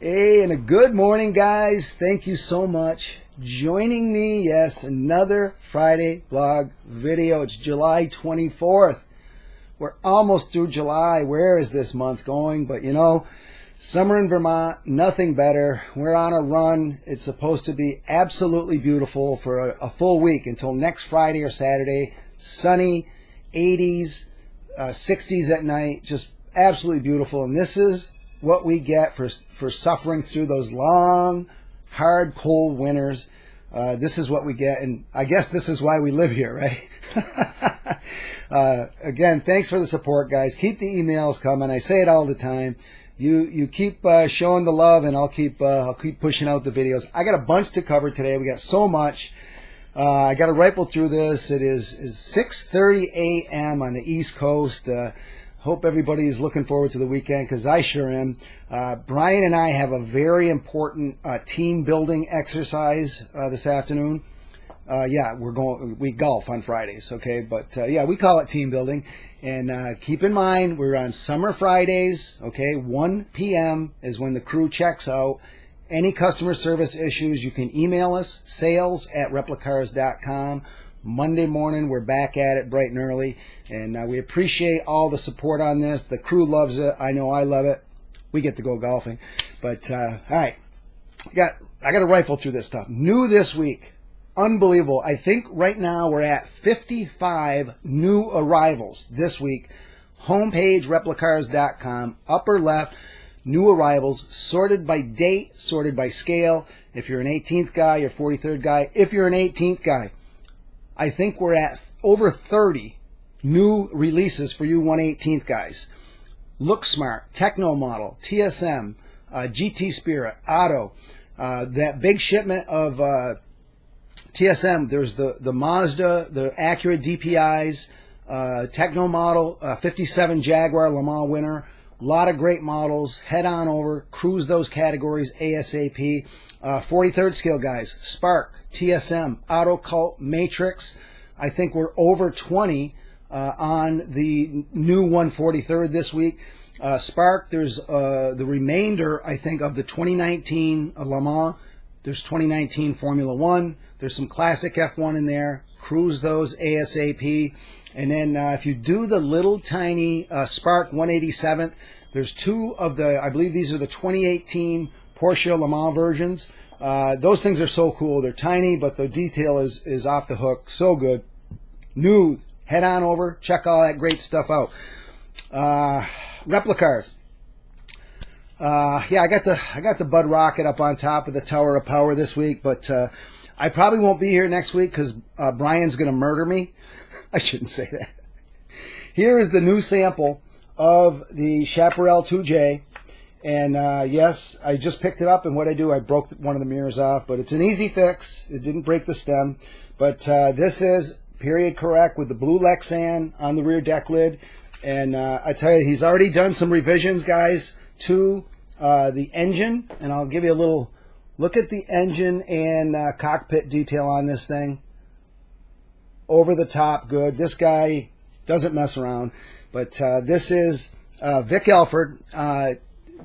Hey, and a good morning, guys. Thank you so much. Joining me, yes, another Friday vlog video. It's July 24th. We're almost through July. Where is this month going? But you know, summer in Vermont, nothing better. We're on a run. It's supposed to be absolutely beautiful for a full week until next Friday or Saturday. Sunny, 80s, 60s at night. Just absolutely beautiful. And this is what we get for suffering through those long, hard, cold winters. This is what we get, and I guess this is why we live here, right? Again, thanks for the support, guys. Keep the emails coming. I say it all the time. You keep showing the love, and I'll keep pushing out the videos. I got a bunch to cover today. We got so much. I got to rifle through this. It is 6:30 a.m. on the East Coast. Hope everybody is looking forward to the weekend, because I sure am. Brian and I have a very important team building exercise this afternoon. Yeah, we golf on Fridays, okay? But yeah, we call it team building. And keep in mind, we're on summer Fridays, okay? 1 p.m. is when the crew checks out. Any customer service issues, you can email us, sales@replicars.com. Monday morning, we're back at it bright and early, and we appreciate all the support on this. The crew loves it. I know I love it. We get to go golfing. But, all right, I got to rifle through this stuff. New this week. Unbelievable. I think right now we're at 55 new arrivals this week. Homepage, replicars.com, upper left, new arrivals, sorted by date, sorted by scale. If you're an 18th guy, you're 43rd guy. If you're an 18th guy, I think we're at over 30 new releases for you 1/18th guys. Look Smart, Techno Model, TSM, GT Spirit, Auto. That big shipment of TSM, there's the Mazda, the Acura DPIs, Techno Model, 57 Jaguar Le Mans winner. A lot of great models. Head on over, cruise those categories ASAP. 43rd scale guys, Spark, TSM, Auto Cult, Matrix. I think we're over 20 on the new 143rd this week. Spark, there's the remainder, I think, of the 2019 Le Mans. There's 2019 Formula One. There's some classic F1 in there. Cruise those ASAP. And then if you do the little tiny Spark 187th, there's two of the, I believe these are the 2018 Porsche Le Mans versions. Those things are so cool. They're tiny, but the detail is off the hook. So good. New. Head on over. Check all that great stuff out. Replicars. Yeah, I got the Bud Rocket up on top of the Tower of Power this week, but I probably won't be here next week because Brian's going to murder me. I shouldn't say that. Here is the new sample of the Chaparral 2J. And yes, I just picked it up, and what I do, I broke one of the mirrors off, but it's an easy fix. It didn't break the stem. But this is period correct with the blue Lexan on the rear deck lid. And I tell you, he's already done some revisions, guys, to the engine. And I'll give you a little look at the engine and cockpit detail on this thing. Over the top, good. This guy doesn't mess around. But this is Vic Elford.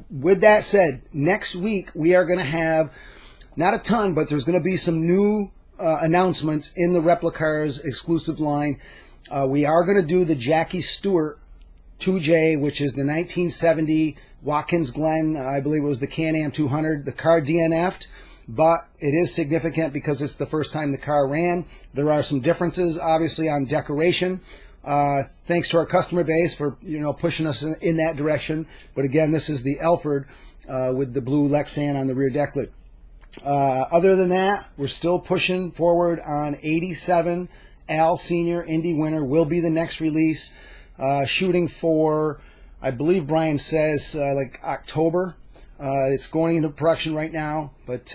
With that said, next week we are going to have, not a ton, but there's going to be some new announcements in the Replicars exclusive line. We are going to do the Jackie Stewart 2J, which is the 1970 Watkins Glen, I believe it was the Can-Am 200. The car DNF'd, but it is significant because it's the first time the car ran. There are some differences, obviously, on decoration. Thanks to our customer base for pushing us in that direction. But again, this is the Elford with the blue Lexan on the rear deck lid. Other than that, we're still pushing forward on 87 Al Senior Indy winner will be the next release. Shooting for, I believe Brian says like October. It's going into production right now, but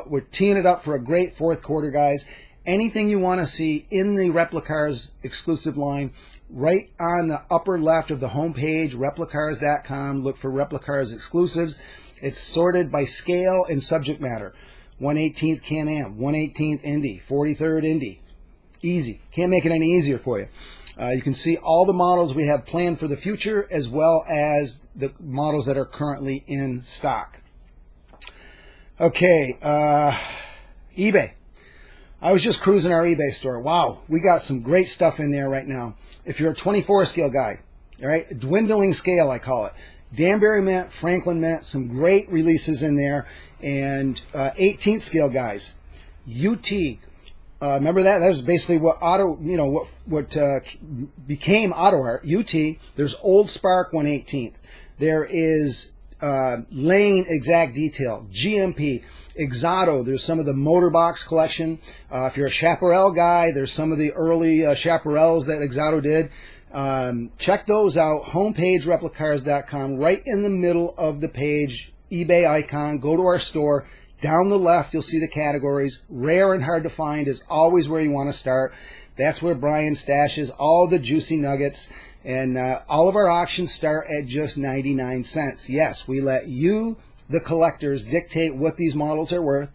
we're teeing it up for a great fourth quarter, guys. Anything you want to see in the Replicars exclusive line, right on the upper left of the homepage, replicars.com, look for Replicars Exclusives. It's sorted by scale and subject matter. 1/18th Can-Am, 1/18th Indy, 43rd Indy. Easy. Can't make it any easier for you. You can see all the models we have planned for the future, as well as the models that are currently in stock. Okay, eBay. I was just cruising our eBay store. Wow, we got some great stuff in there right now. If you're a 24 scale guy, all right, dwindling scale, I call it. Danbury Mint, Franklin Mint, some great releases in there, and 18th scale guys. UT, remember that? That was basically what became Auto Art. UT. There's Old Spark 1/18th. There is Lane Exact Detail, GMP, Exoto. There's some of the Motorbox collection. If you're a Chaparral guy, there's some of the early Chaparrals that Exoto did. Check those out. Homepage Replicars.com. Right in the middle of the page, eBay icon. Go to our store. Down the left, you'll see the categories. Rare and hard to find is always where you want to start. That's where Brian stashes all the juicy nuggets. And all of our auctions start at just 99 cents. Yes, we let you, the collectors, dictate what these models are worth.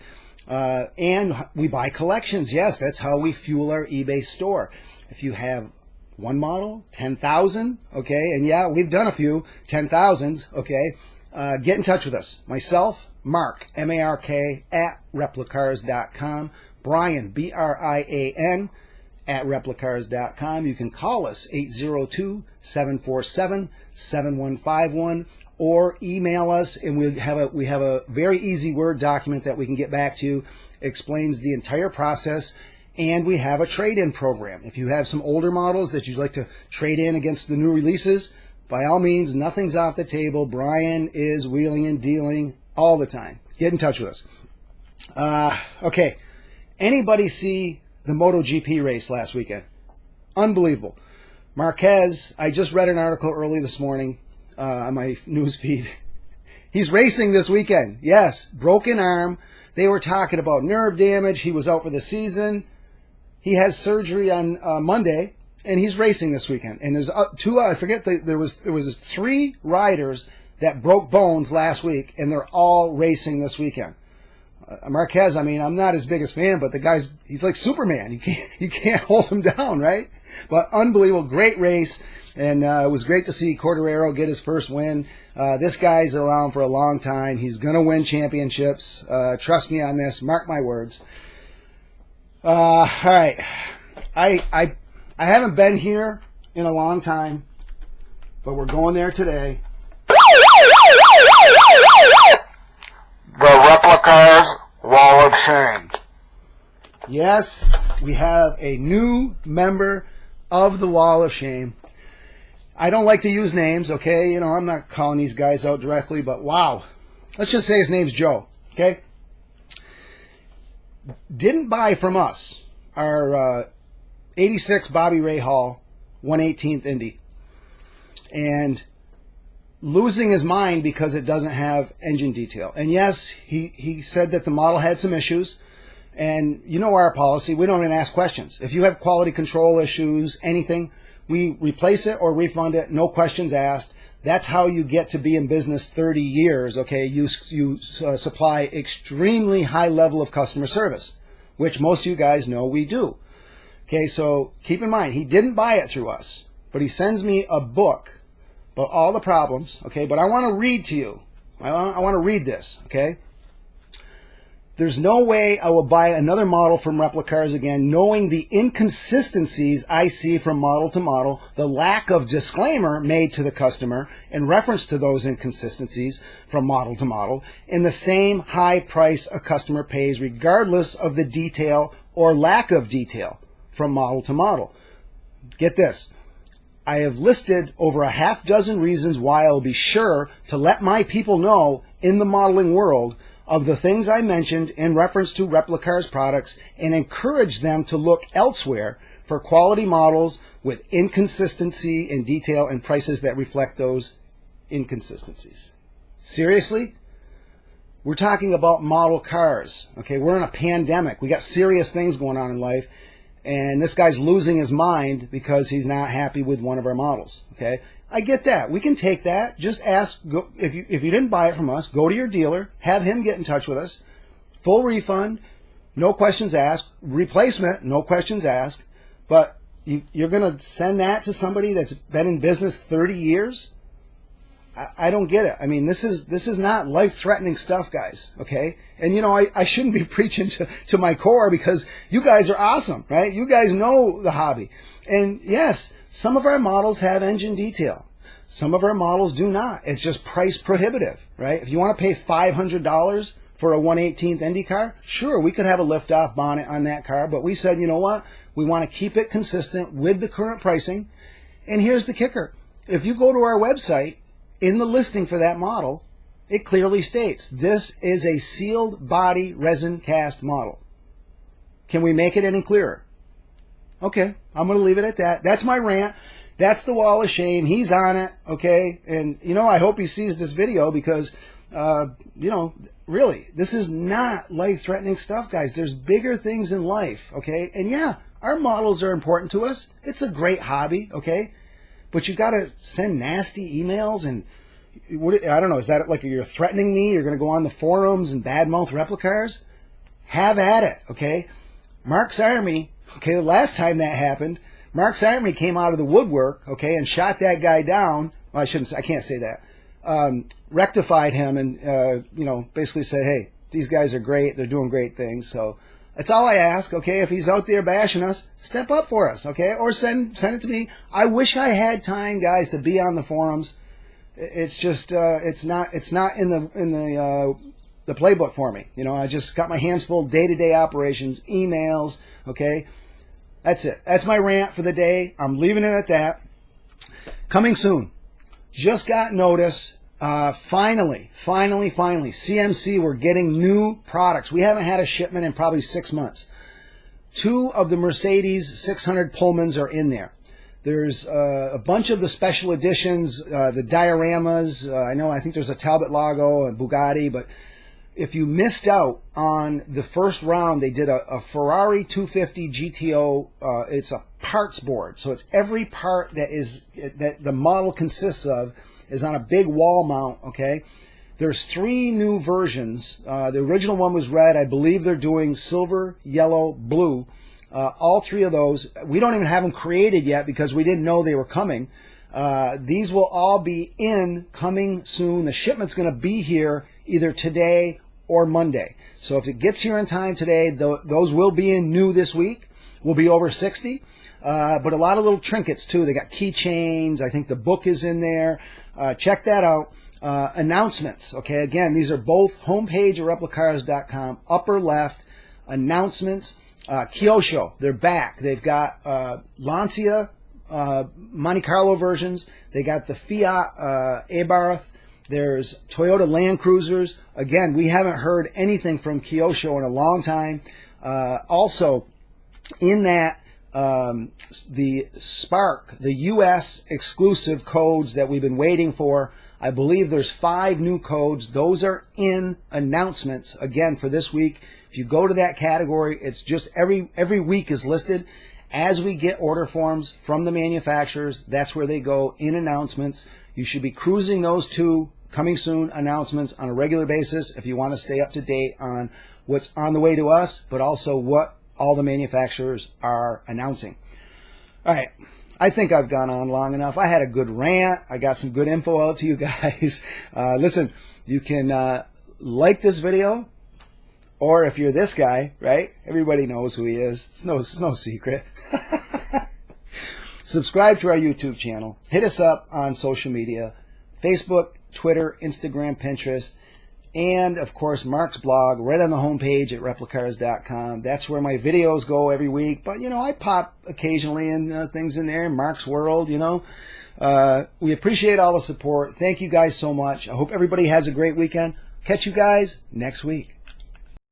And we buy collections. Yes, that's how we fuel our eBay store. If you have one model, 10,000, okay, and yeah, we've done a few 10,000s, okay, get in touch with us. Myself, Mark, M-A-R-K, at Replicars.com. Brian, B-R-I-A-N, at Replicars.com. You can call us, 802-747-7151, or email us, and we have a very easy Word document that we can get back to you. Explains the entire process, and we have a trade-in program. If you have some older models that you'd like to trade in against the new releases, by all means, nothing's off the table. Brian is wheeling and dealing all the time. Get in touch with us. Okay, anybody see the MotoGP race last weekend? Unbelievable. Marquez, I just read an article early this morning on my news feed. He's racing this weekend. Yes, broken arm. They were talking about nerve damage. He was out for the season. He has surgery on Monday, and he's racing this weekend. And there's I forget, there was 3 riders that broke bones last week, and they're all racing this weekend. Marquez, I mean, I'm not his biggest fan, but the guy's, he's like Superman. You can't hold him down, right? But unbelievable, great race, and it was great to see Quartararo get his first win. This guy's around for a long time. He's going to win championships. Trust me on this. Mark my words. All right. I haven't been here in a long time, but we're going there today. The Replicars Wall of Shame. Yes, we have a new member of the Wall of Shame. I don't like to use names, okay? You know, I'm not calling these guys out directly, but wow. Let's just say his name's Joe, okay? Didn't buy from us our 86 Bobby Ray Hall 118th Indy. And losing his mind because it doesn't have engine detail. And yes, he said that the model had some issues. And you know our policy, we don't even ask questions. If you have quality control issues, anything, we replace it or refund it, no questions asked. That's how you get to be in business 30 years, okay? You supply extremely high level of customer service, which most of you guys know we do. Okay, so keep in mind, he didn't buy it through us, but he sends me a book about all the problems, okay? But I want to read to you. I want to read this, okay? There's no way I will buy another model from Replicars again, knowing the inconsistencies I see from model to model, the lack of disclaimer made to the customer in reference to those inconsistencies from model to model, and the same high price a customer pays regardless of the detail or lack of detail from model to model. Get this. I have listed over a half dozen reasons why I'll be sure to let my people know in the modeling world of the things I mentioned in reference to Replicars products and encourage them to look elsewhere for quality models with inconsistency in detail and prices that reflect those inconsistencies. Seriously? We're talking about model cars. Okay, we're in a pandemic. We got serious things going on in life. And this guy's losing his mind because he's not happy with one of our models. Okay, I get that. We can take that. Just ask. If you didn't buy it from us, go to your dealer. Have him get in touch with us. Full refund, no questions asked. Replacement, no questions asked. But you're going to send that to somebody that's been in business 30 years? I don't get it. I mean, this is not life-threatening stuff, guys, okay? And, you know, I shouldn't be preaching to my core because you guys are awesome, right? You guys know the hobby. And, yes, some of our models have engine detail. Some of our models do not. It's just price prohibitive, right? If you want to pay $500 for a 1/18th Indy car, sure, we could have a lift-off bonnet on that car, but we said, you know what? We want to keep it consistent with the current pricing. And here's the kicker. If you go to our website, in the listing for that model, it clearly states this is a sealed body resin cast model. Can we make it any clearer? Okay, I'm going to leave it at that. That's my rant. That's the wall of shame. He's on it, okay? And, you know, I hope he sees this video because, you know, really, this is not life-threatening stuff, guys. There's bigger things in life, okay? And, yeah, our models are important to us. It's a great hobby, okay? But you've got to send nasty emails and, I don't know, is that like you're threatening me? You're going to go on the forums and badmouth Replicars? Have at it, okay? Mark's Army, okay, the last time that happened, Mark's Army came out of the woodwork, okay, and shot that guy down. Well, I can't say that. Rectified him and, you know, basically said, hey, these guys are great. They're doing great things. So that's all I ask, okay? If he's out there bashing us, step up for us, okay? Or send it to me. I wish I had time, guys, to be on the forums. It's just it's not in the playbook for me. You know, I just got my hands full day-to-day operations, emails, okay? That's it. That's my rant for the day. I'm leaving it at that. Coming soon. Just got notice. Finally, CMC, we're getting new products. We haven't had a shipment in probably 6 months. 2 of the Mercedes 600 Pullmans are in there. There's a bunch of the special editions, the dioramas. I think there's a Talbot logo and Bugatti, but if you missed out on the first round, they did a Ferrari 250 GTO. It's a parts board, so it's every part that the model consists of is on a big wall mount, okay? There's 3 new versions. The original one was red. I believe they're doing silver, yellow, blue. All 3 of those. We don't even have them created yet because we didn't know they were coming. These will all be coming soon. The shipment's going to be here either today or Monday. So if it gets here in time today, those will be in new this week. We'll be over 60. But a lot of little trinkets too. They got keychains. I think the book is in there. Check that out. Announcements. Okay, again, these are both homepage at replicars.com. Upper left, announcements. Kyosho, they're back. They've got Lancia Monte Carlo versions. They got the Fiat Abarth. There's Toyota Land Cruisers. Again, we haven't heard anything from Kyosho in a long time. Also, in that, the Spark, the U.S. exclusive codes that we've been waiting for. I believe there's 5 new codes. Those are in announcements, again, for this week. If you go to that category, it's just every week is listed. As we get order forms from the manufacturers, that's where they go in announcements. You should be cruising those 2 coming soon announcements on a regular basis if you want to stay up to date on what's on the way to us, but also what all the manufacturers are announcing. All right. I think I've gone on long enough. I had a good rant. I got some good info out to you guys. Listen, you can like this video, or if you're this guy, right? Everybody knows who he is. It's no secret. Subscribe to our YouTube channel. Hit us up on social media, Facebook, Twitter, Instagram, Pinterest, and, of course, Mark's blog right on the homepage at replicars.com. That's where my videos go every week. But, you know, I pop occasionally in things in there, Mark's World, you know. We appreciate all the support. Thank you guys so much. I hope everybody has a great weekend. Catch you guys next week.